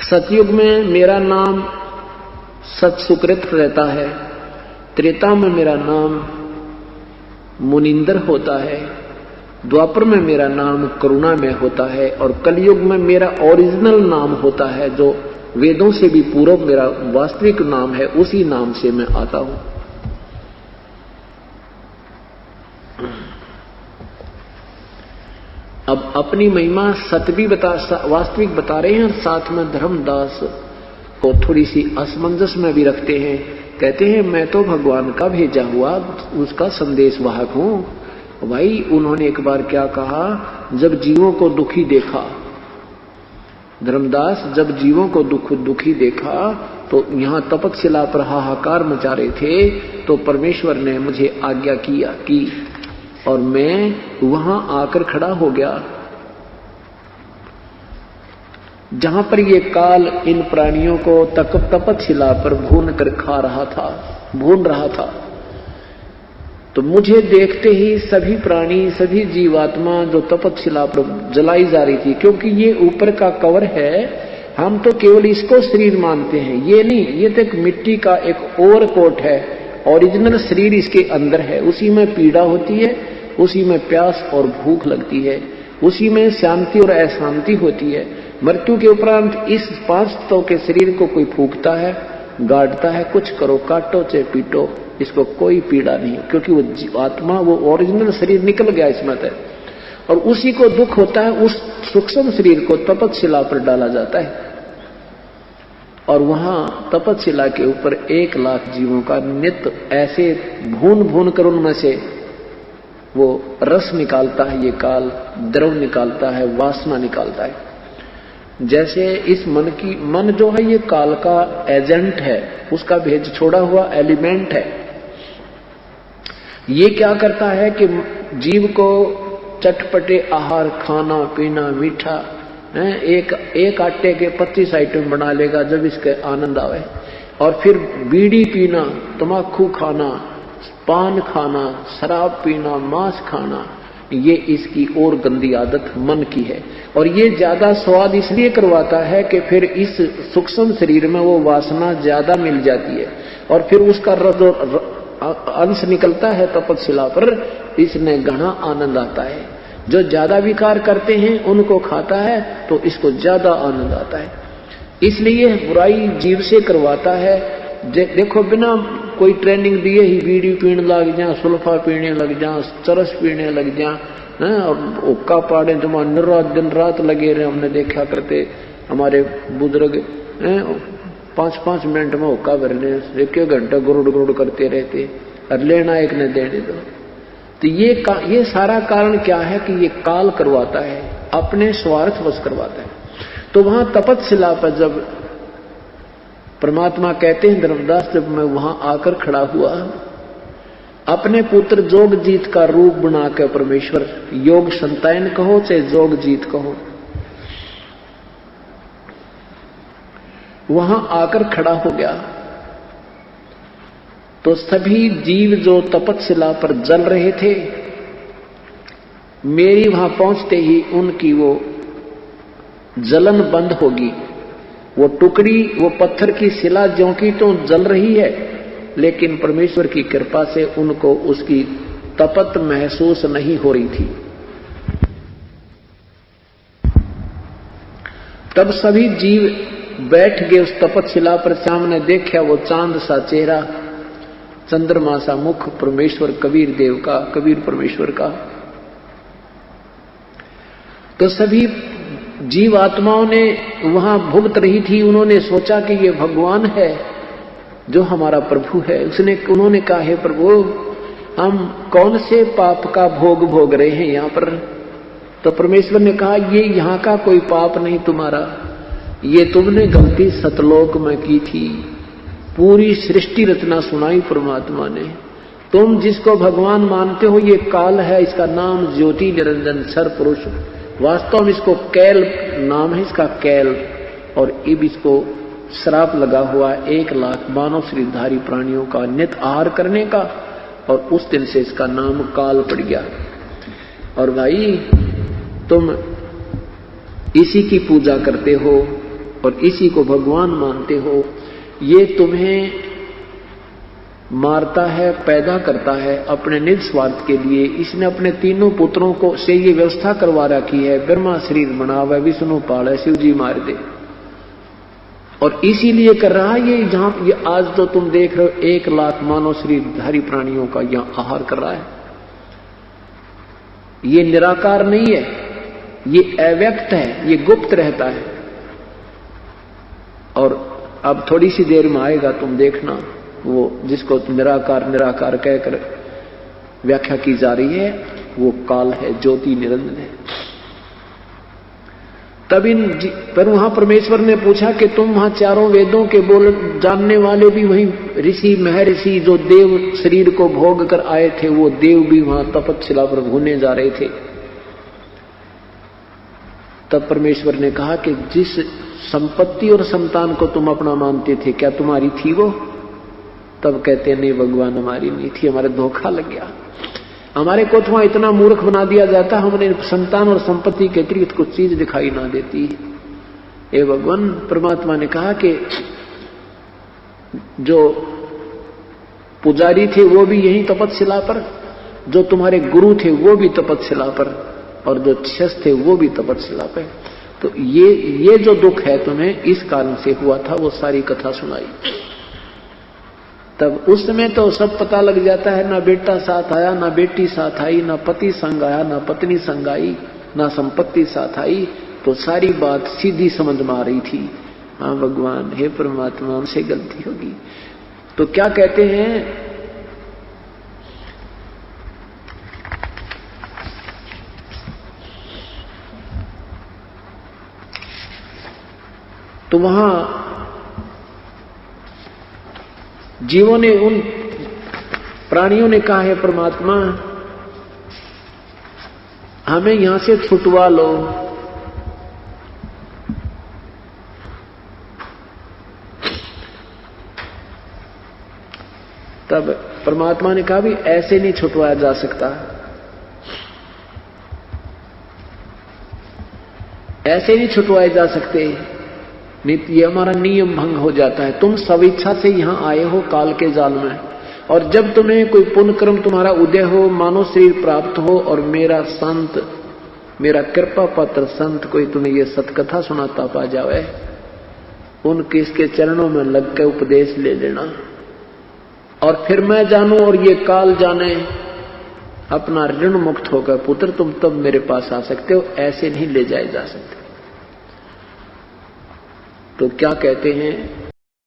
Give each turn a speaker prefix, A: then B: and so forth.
A: सतयुग में मेरा नाम सत सुकृत रहता है, त्रेता में मेरा नाम मुनिंदर होता है, द्वापर में मेरा नाम करुणा में होता है, और कलयुग में मेरा ओरिजिनल नाम होता है जो वेदों से भी पूर्व मेरा वास्तविक नाम है, उसी नाम से मैं आता हूं। अब अपनी महिमा सतवी वास्तविक बता रहे हैं और साथ में धर्मदास को थोड़ी सी असमंजस में भी रखते हैं। कहते हैं मैं तो भगवान का भेजा हुआ उसका संदेश वाहक हूं। भाई उन्होंने एक बार क्या कहा, जब जीवों को दुखी देखा, धर्मदास जब जीवों को दुखी देखा तो यहां तपतशिला पर हाहाकार मचा रहे थे, तो परमेश्वर ने मुझे आज्ञा की और मैं वहां आकर खड़ा हो गया जहां पर ये काल इन प्राणियों को तपतशिला पर भून कर भून रहा था। तो मुझे देखते ही सभी प्राणी, सभी जीवात्मा जो तपतशिला पर जलाई जा रही थी, क्योंकि ये ऊपर का कवर है, हम तो केवल इसको शरीर मानते हैं, ये नहीं, ये तो एक मिट्टी का एक ओवर कोट है, ओरिजिनल शरीर इसके अंदर है। उसी में पीड़ा होती है, उसी में प्यास और भूख लगती है, उसी में शांति और अशांति होती है। मृत्यु के उपरांत इस 5 तत्वों के शरीर को कोई फूंकता है, गाड़ता है, कुछ करो, काटो चाहे पीटो, इसको कोई पीड़ा नहीं, क्योंकि वो आत्मा, वो ओरिजिनल शरीर निकल गया इसमें से, और उसी को दुख होता है। उस सूक्ष्म शरीर को तपतशिला पर डाला जाता है और वहां तपतशिला के ऊपर 1 लाख जीवों का नित्य ऐसे भून कर उनमें से वो रस निकालता है, ये काल द्रव निकालता है, वासना निकालता है। जैसे इस मन जो है ये काल का एजेंट है, उसका भेज छोड़ा हुआ एलिमेंट है। ये क्या करता है कि जीव को चटपटे आहार, खाना पीना, मीठा, एक आटे के 25 आइटम बना लेगा जब इसके आनंद आवे, और फिर बीड़ी पीना, तम्बाकू खाना, पान खाना, शराब पीना, मांस खाना, ये इसकी और गंदी आदत मन की है। और ये ज्यादा स्वाद इसलिए करवाता है कि फिर इस सूक्ष्म शरीर में वो वासना ज्यादा मिल जाती है और फिर उसका अंश निकलता है तपतशिला पर, इसमें घना आनंद आता है। जो ज्यादा विकार करते हैं उनको खाता है तो इसको ज्यादा आनंद आता है। इसलिए बुराई जीव से करवाता है। देखो बिना कोई ट्रेनिंग दिए ही बीड़ी पीने लग जा, सुल्फा पीने लग जा, चरस पीने लग जा, और हुक्का पाड़े तुम्हारा दिन रात लगे रहे। हमने देखा करते हमारे बुजुर्ग 5-5 मिनट में हुक्का भरने, 1-1 घंटा गुरुड़ करते रहते, और लेना एक ने देने दो। तो ये सारा कारण क्या है कि ये काल करवाता है, अपने स्वार्थवश करवाता है। तो वहां तपतशिला पर जब परमात्मा कहते हैं धर्मदास, जब मैं वहां आकर खड़ा हुआ, अपने पुत्र जोगजीत का रूप बनाकर, परमेश्वर योग संतायन कहो चाहे जोगजीत कहो, वहां आकर खड़ा हो गया, तो सभी जीव जो तपतशिला पर जल रहे थे, मेरी वहां पहुंचते ही उनकी वो जलन बंद होगी। वो टुकड़ी, वो पत्थर की शिला ज्यों की तो जल रही है, लेकिन परमेश्वर की कृपा से उनको उसकी तपत महसूस नहीं हो रही थी। तब सभी जीव बैठ गए उस तपतशिला पर। सामने देखा वो चांद सा चेहरा, चंद्रमा सा मुख परमेश्वर कबीर देव का, कबीर परमेश्वर का। तो सभी जीव आत्माओं ने वहां भुगत रही थी, उन्होंने सोचा कि ये भगवान है जो हमारा प्रभु है। उन्होंने कहा, हे प्रभु, हम कौन से पाप का भोग रहे हैं यहाँ पर? तो परमेश्वर ने कहा, ये यहाँ का कोई पाप नहीं तुम्हारा, ये तुमने गलती सतलोक में की थी। पूरी सृष्टि रचना सुनाई परमात्मा ने। तुम जिसको भगवान मानते हो ये काल है, इसका नाम ज्योति निरंजन सर पुरुष, वास्तव में इसको कैल नाम है, इसका कैल। और अब इसको श्राप लगा हुआ 1 लाख मानव शरीरधारी प्राणियों का नित्य आहार करने का, और उस दिन से इसका नाम काल पड़ गया। और भाई तुम इसी की पूजा करते हो और इसी को भगवान मानते हो। ये तुम्हें मारता है, पैदा करता है अपने निज स्वार्थ के लिए। इसने अपने तीनों पुत्रों को से ये व्यवस्था करवा रखी है, ब्रह्मा शरीर बनावे, विष्णु पाले, शिव जी मार दे। और इसीलिए कर रहा है ये। जहां ये आज तो तुम देख रहे हो 1 लाख मानव शरीरधारी प्राणियों का यहां आहार कर रहा है। ये निराकार नहीं है, ये अव्यक्त है, ये गुप्त रहता है। और अब थोड़ी सी देर में आएगा, तुम देखना, वो जिसको निराकार निराकार कहकर व्याख्या की जा रही है वो काल है, ज्योति निरंजन है। तब पर वहां परमेश्वर ने पूछा कि तुम वहां चारों वेदों के बोल जानने वाले भी वहीं ऋषि महर्षि जो देव शरीर को भोग कर आए थे, वो देव भी वहां तपस्या पर घूमने जा रहे थे। तब परमेश्वर ने कहा कि जिस संपत्ति और संतान को तुम अपना मानते थे, क्या तुम्हारी थी वो? तब कहते नहीं भगवान, हमारी नहीं थी, हमारे धोखा लग गया। हमारे को तो इतना मूर्ख बना दिया जाता, हमने संतान और संपत्ति के अतिरिक्त कुछ चीज दिखाई ना देती। हे भगवान, परमात्मा ने कहा कि जो पुजारी थे वो भी यही तपस्या पर, जो तुम्हारे गुरु थे वो भी तपस्या पर, और जो शिष्य थे वो भी तपस्या पर। तो ये जो दुख है तुम्हें इस कारण से हुआ था, वो सारी कथा सुनाई। तब उस समय तो सब पता लग जाता है, ना बेटा साथ आया, ना बेटी साथ आई, ना पति संग आया, ना पत्नी संग आई, ना संपत्ति साथ आई। तो सारी बात सीधी समझ में आ रही थी। हाँ भगवान, हे परमात्मा, हमसे गलती होगी। तो क्या कहते हैं, तो वहां जीवों ने, उन प्राणियों ने कहा है परमात्मा हमें यहां से छुटवा लो। तब परमात्मा ने कहा भी ऐसे नहीं छुटवाया जा सकता, ऐसे नहीं छुटवाए जा सकते, ये हमारा नियम भंग हो जाता है। तुम स्वेच्छा से यहां आए हो काल के जाल में, और जब तुम्हें कोई पुण्य कर्म तुम्हारा उदय हो, मानव शरीर प्राप्त हो, और मेरा संत, मेरा कृपा पात्र संत कोई तुम्हें ये सतकथा सुनाता पा जावे, उनके इसके चरणों में लग के उपदेश ले लेना। और फिर मैं जानूं और ये काल जाने, अपना ऋण मुक्त होकर पुत्र तुम तब मेरे पास आ सकते हो, ऐसे नहीं ले जाए जा सकते। तो क्या कहते हैं,